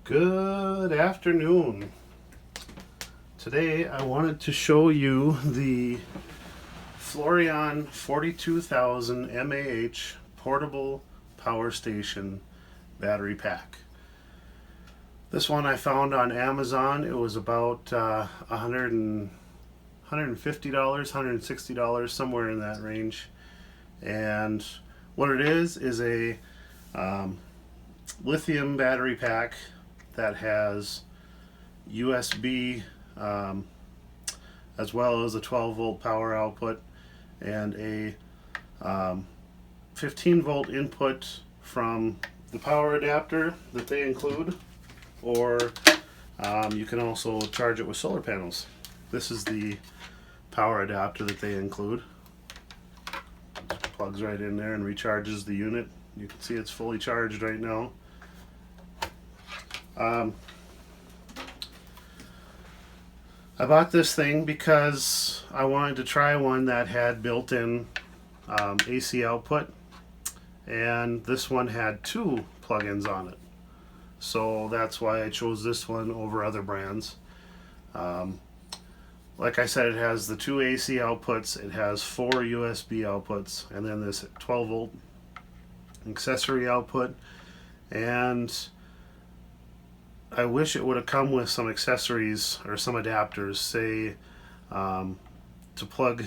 Good afternoon. Today I wanted to show you the Floureon 42,000 mAh portable power station battery pack. This one I found on Amazon. It was about $150, $160, somewhere in that range. And what it is a lithium battery pack that has USB as well as a 12 volt power output and a 15 volt input from the power adapter that they include, or you can also charge it with solar panels. This is the power adapter that they include. It plugs right in there and recharges the unit. You can see it's fully charged right now. I bought this thing because I wanted to try one that had built-in AC output, and this one had two plugins on it. So that's why I chose this one over other brands. Like I said, it has the two AC outputs, it has four USB outputs, and then this 12 volt accessory output. And I wish it would have come with some accessories or some adapters, say to plug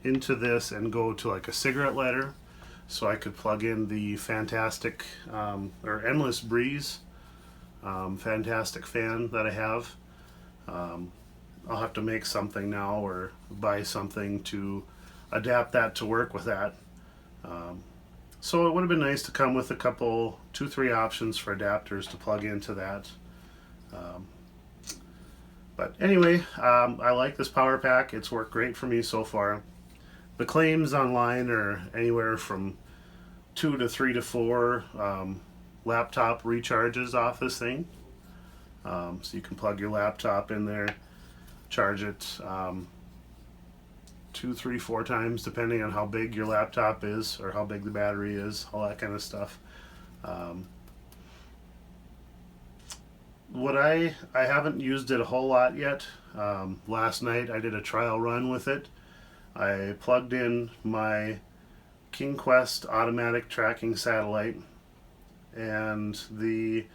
into this and go to like a cigarette lighter, so I could plug in the fantastic or endless breeze fantastic fan that I have. I'll have to make something now or buy something to adapt that to work with that. So it would have been nice to come with a couple, 2-3 options for adapters to plug into that. But anyway, I like this power pack. It's worked great for me so far. The claims online are anywhere from 2 to 3 to 4 laptop recharges off this thing. So you can plug your laptop in there, charge it 2, 3, 4 times depending on how big your laptop is or how big the battery is, all that kind of stuff. What I haven't used it a whole lot yet. Last night I did a trial run with it. I plugged in my KingQuest automatic tracking satellite and the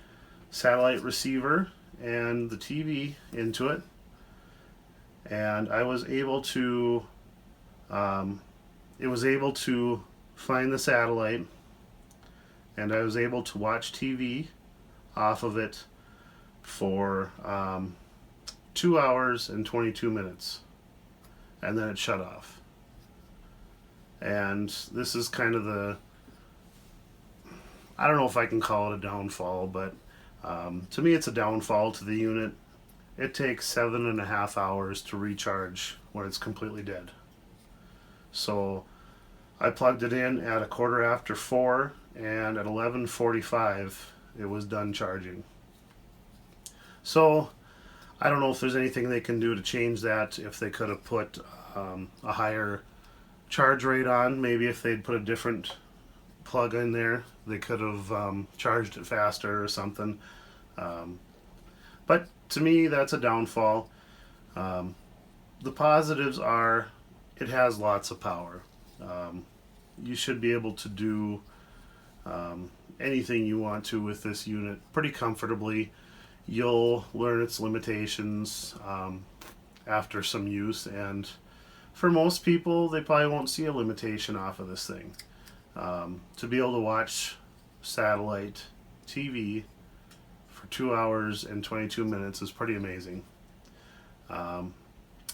satellite receiver and the TV into it, and I was able to it was able to find the satellite, and I was able to watch TV off of it for 2 hours and 22 minutes, and then it shut off. And this is kind of the, I don't know if I can call it a downfall, but to me it's a downfall to the unit. It takes 7.5 hours to recharge when it's completely dead. So I plugged it in at 4:15, and at 11:45 it was done charging. So I don't know if there's anything they can do to change that. If they could have put a higher charge rate on, maybe if they'd put a different plug in there, they could have charged it faster or something. But to me, that's a downfall. The positives are it has lots of power. You should be able to do anything you want to with this unit pretty comfortably. You'll learn its limitations after some use, and for most people, they probably won't see a limitation off of this thing. To be able to watch satellite TV for 2 hours and 22 minutes is pretty amazing.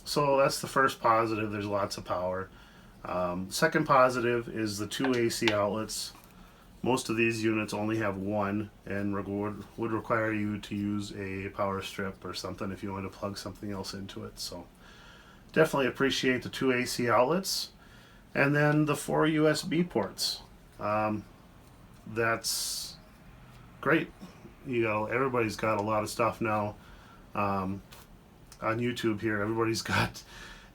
So that's the first positive. There's lots of power. Second positive is the two AC outlets. Most of these units only have one, and would require you to use a power strip or something if you want to plug something else into it. So definitely appreciate the two AC outlets, and then the 4 USB ports. That's great. You know, everybody's got a lot of stuff now on YouTube here. Everybody's got,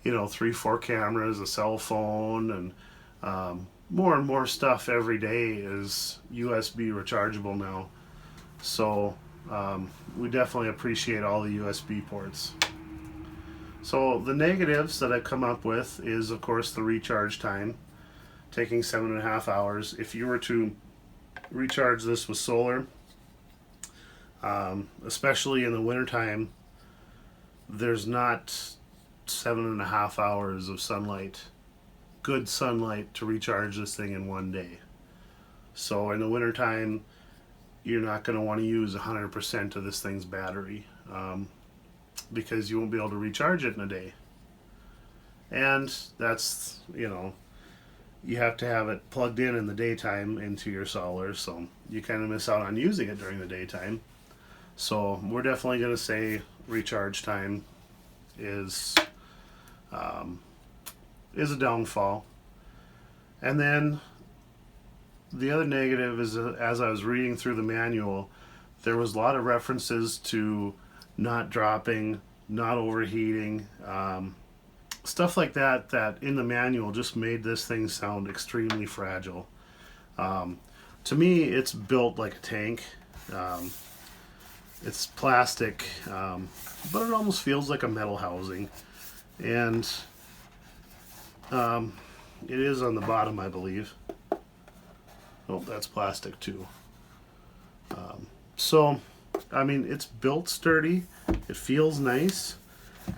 3-4 cameras, a cell phone, and more and more stuff every day is USB rechargeable now. So we definitely appreciate all the USB ports. So the negatives that I've come up with is, of course, the recharge time, taking 7.5 hours. If you were to recharge this with solar, especially in the wintertime, there's not 7.5 hours of sunlight, good sunlight, to recharge this thing in one day. So in the wintertime, you're not going to want to use 100% of this thing's battery, because you won't be able to recharge it in a day. And that's, you have to have it plugged in the daytime into your solar, so you kind of miss out on using it during the daytime. So we're definitely going to say recharge time is a downfall. And then the other negative is, as I was reading through the manual, there was a lot of references to not dropping, not overheating, stuff like that, that in the manual just made this thing sound extremely fragile. To me, it's built like a tank. It's plastic, but it almost feels like a metal housing. And it is on the bottom, I believe. Oh, that's plastic too. So, I mean, it's built sturdy. It feels nice.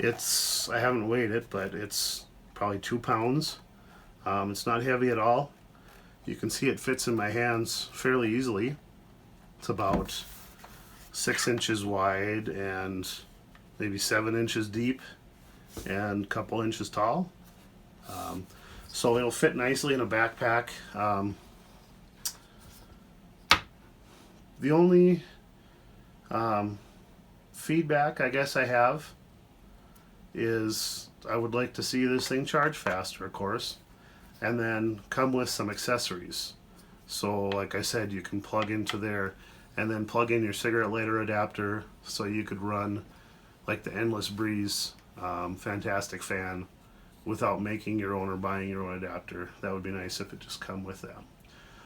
I haven't weighed it, but it's probably 2 pounds. It's not heavy at all. You can see it fits in my hands fairly easily. It's about 6 inches wide and maybe 7 inches deep and a couple inches tall. So it'll fit nicely in a backpack. The only feedback I guess I have is I would like to see this thing charge faster, of course, and then come with some accessories. So like I said, you can plug into there and then plug in your cigarette lighter adapter, so you could run like the Endless Breeze fantastic fan without making your own or buying your own adapter. That would be nice if it just come with that.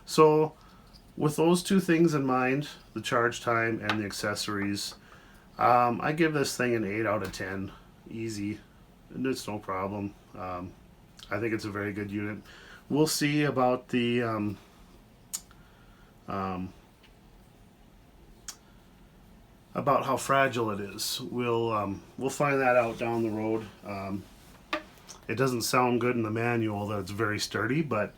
So with those two things in mind, the charge time and the accessories, I give this thing an 8 out of 10. Easy. It's no problem. I think it's a very good unit. We'll see about the about how fragile it is. We'll find that out down the road. It doesn't sound good in the manual that it's very sturdy, but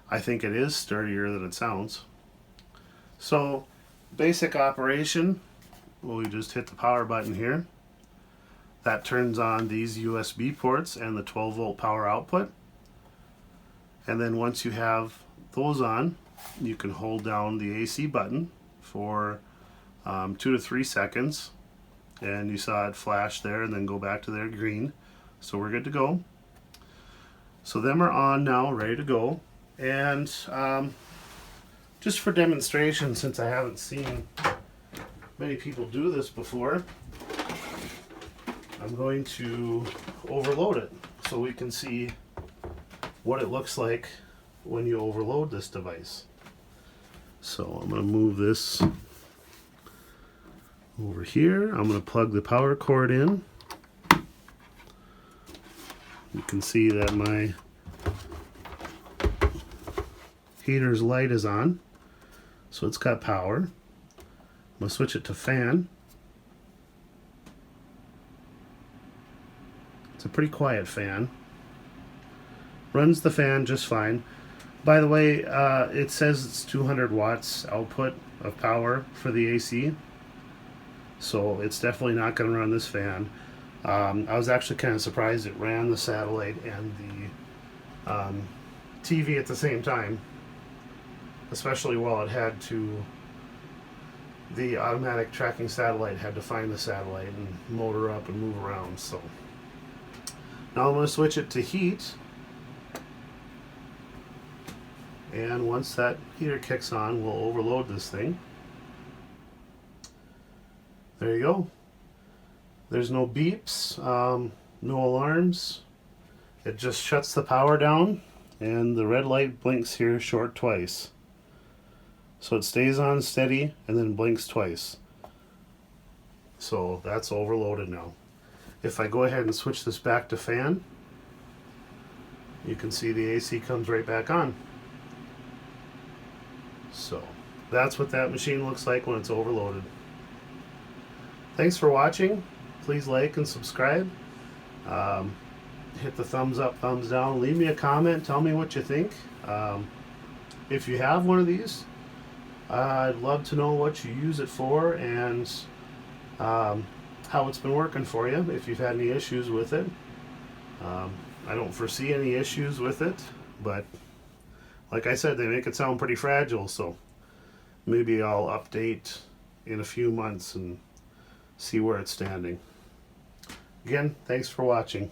I think it is sturdier than it sounds. So, basic operation, well, we just hit the power button here. That turns on these USB ports and the 12 volt power output. And then once you have those on, you can hold down the AC button for 2 to 3 seconds. And you saw it flash there and then go back to their green. So we're good to go. So them are on now, ready to go. And just for demonstration, since I haven't seen many people do this before, I'm going to overload it so we can see what it looks like when you overload this device. So I'm going to move this over here. I'm going to plug the power cord in. You can see that my heater's light is on, so it's got power. I'm going to switch it to fan. It's a pretty quiet fan. Runs the fan just fine. By the way, it says it's 200 watts output of power for the AC, so it's definitely not going to run this fan. I was actually kind of surprised it ran the satellite and the TV at the same time, especially while it had to, the automatic tracking satellite had to find the satellite and motor up and move around. So now I'm going to switch it to heat, and once that heater kicks on, we'll overload this thing. There you go. There's no beeps, no alarms. It just shuts the power down, and the red light blinks here short twice. So it stays on steady and then blinks twice. So that's overloaded now. If I go ahead and switch this back to fan, you can see the AC comes right back on. So that's what that machine looks like when it's overloaded. Thanks for watching. Please like and subscribe. Hit the thumbs up, thumbs down. Leave me a comment. Tell me what you think. If you have one of these, I'd love to know what you use it for and how it's been working for you, if you've had any issues with it. I don't foresee any issues with it, but like I said, they make it sound pretty fragile, so maybe I'll update in a few months and see where it's standing. Again, thanks for watching.